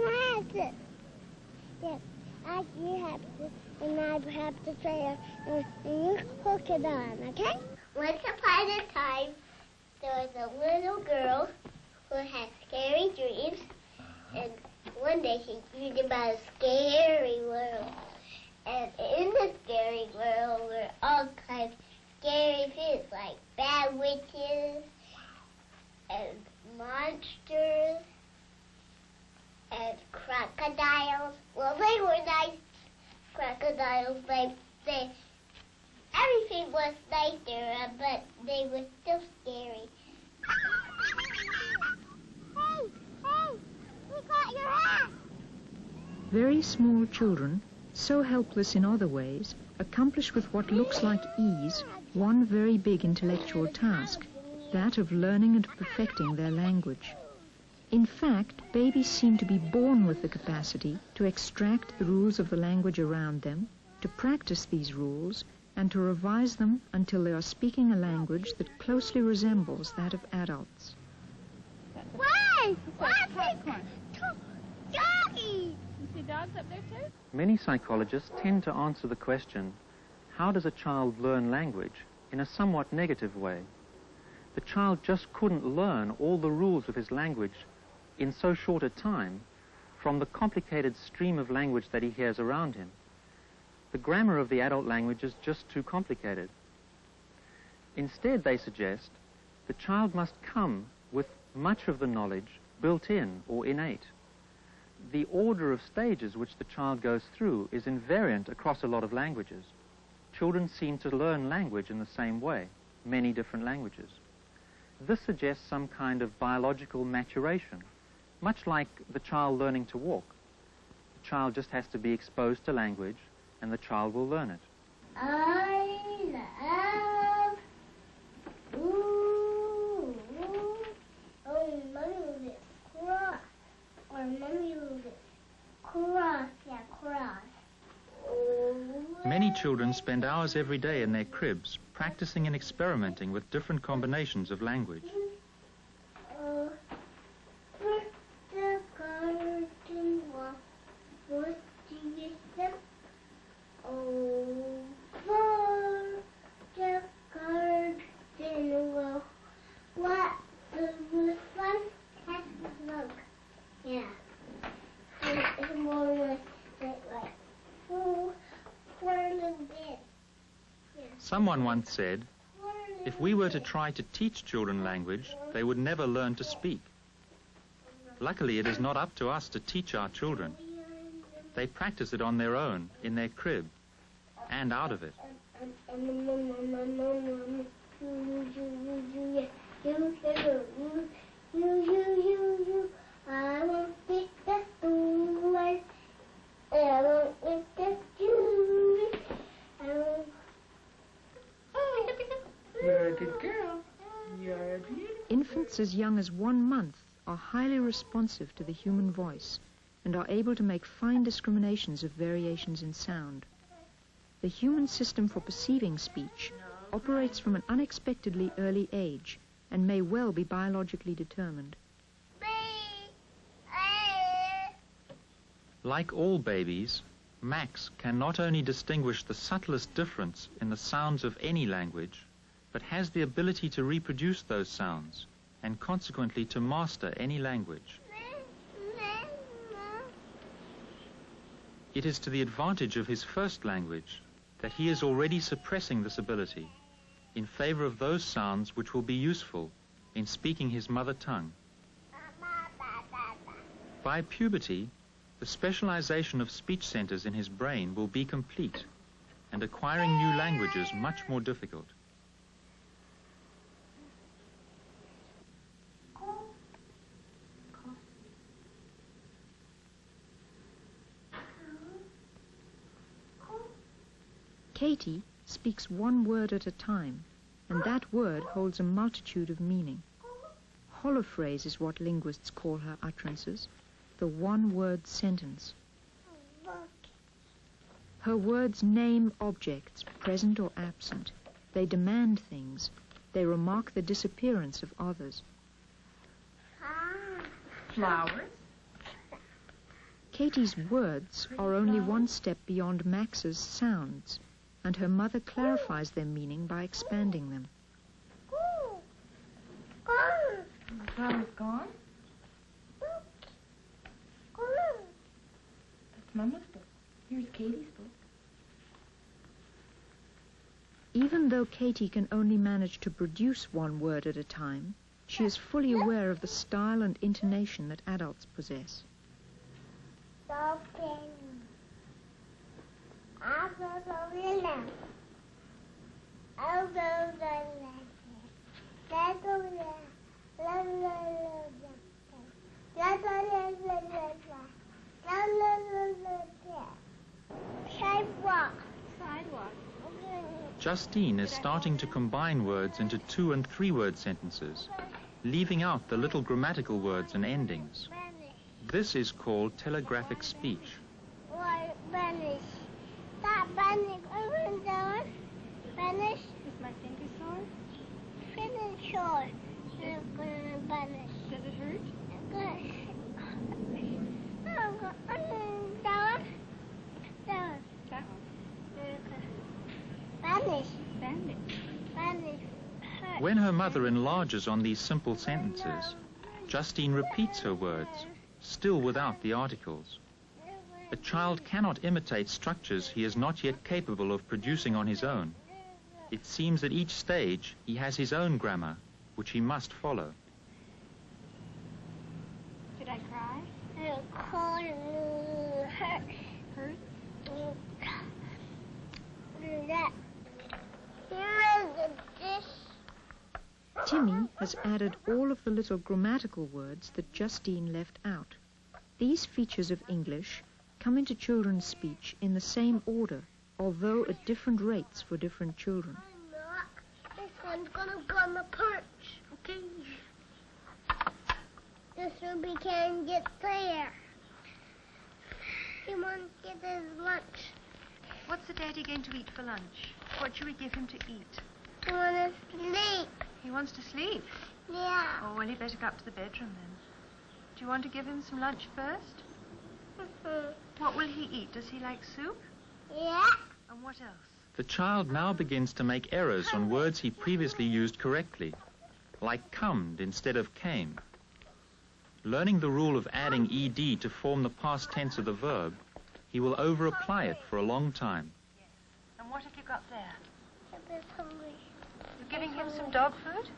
has it. Yes, you have to, and I have to say it, and you hook it on, okay? Once upon a time, there was a little girl who had scary dreams, and one day she dreamed about a scary world. And in the scary world were all kinds of scary things, like bad witches and monsters and crocodiles. Well, they were nice crocodiles. Everything was nice there, but they were still scary. Hey, we got your hat! Very small children, so helpless in other ways, accomplish with what looks like ease one very big intellectual task, that of learning and perfecting their language. In fact, babies seem to be born with the capacity to extract the rules of the language around them, to practice these rules, and to revise them until they are speaking a language that closely resembles that of adults. Why? Doggy! You see dogs up there too? Many psychologists tend to answer the question, how does a child learn language, in a somewhat negative way. The child just couldn't learn all the rules of his language in so short a time from the complicated stream of language that he hears around him. The grammar of the adult language is just too complicated. Instead, they suggest, the child must come with much of the knowledge built in or innate. The order of stages which the child goes through is invariant across a lot of languages. Children seem to learn language in the same way, many different languages. This suggests some kind of biological maturation, much like the child learning to walk. The child just has to be exposed to language, and the child will learn it. I love, ooh, oh, Mommy was it cross, or Mommy was it cross, yeah, cross. Many children spend hours every day in their cribs practicing and experimenting with different combinations of language. The garden was over the garden wall. What the fun has look. Yeah. It's more like whirling bit. Someone once said, if we were to try to teach children language, they would never learn to speak. Luckily, it is not up to us to teach our children. They practice it on their own, in their crib, and out of it. I won't pick the stool. I won't pick the stool. I won't. You're a good girl. You're beautiful. Infants as young as 1 month are highly responsive to the human voice and are able to make fine discriminations of variations in sound. The human system for perceiving speech operates from an unexpectedly early age and may well be biologically determined. Like all babies, Max can not only distinguish the subtlest difference in the sounds of any language, but has the ability to reproduce those sounds and consequently to master any language. It is to the advantage of his first language that he is already suppressing this ability in favor of those sounds which will be useful in speaking his mother tongue. By puberty, the specialization of speech centers in his brain will be complete and acquiring new languages much more difficult. Katie speaks one word at a time, and that word holds a multitude of meaning. Holophrase is what linguists call her utterances, the one-word sentence. Her words name objects, present or absent. They demand things. They remark the disappearance of others. Flowers. Katie's words are only one step beyond Max's sounds, and her mother clarifies their meaning by expanding them. The flower's gone? That's Mama's book. Here's Katie's book. Even though Katie can only manage to produce one word at a time, she is fully aware of the style and intonation that adults possess. Sidewalk. Justine is starting to combine words into 2- and 3-word sentences, leaving out the little grammatical words and endings. This is called telegraphic speech. Vanish. Stop vanish. Vanish. Is my finger sore? Finish short. Vanish. Does it hurt? Good. That one. Vanish. Bandit. Vanish. When her mother enlarges on these simple sentences, Justine repeats her words, still without the articles. A child cannot imitate structures he is not yet capable of producing on his own. It seems at each stage he has his own grammar, which he must follow. Did I cry? Hurt. Hurt? Timmy has added all of the little grammatical words that Justine left out. These features of English come into children's speech in the same order, although at different rates for different children. This one's gonna go on the perch, okay? This Ruby can get there. He wants to get his lunch. What's the daddy going to eat for lunch? What should we give him to eat? He wants to sleep. He wants to sleep. Yeah. Oh, well, he'd better go up to the bedroom then. Do you want to give him some lunch first? What will he eat? Does he like soup? Yeah. And what else? The child now begins to make errors on words he previously used correctly, like comed instead of came. Learning the rule of adding ed to form the past tense of the verb, he will over-apply it for a long time. And what have you got there? I'm just hungry. You're giving him some dog food?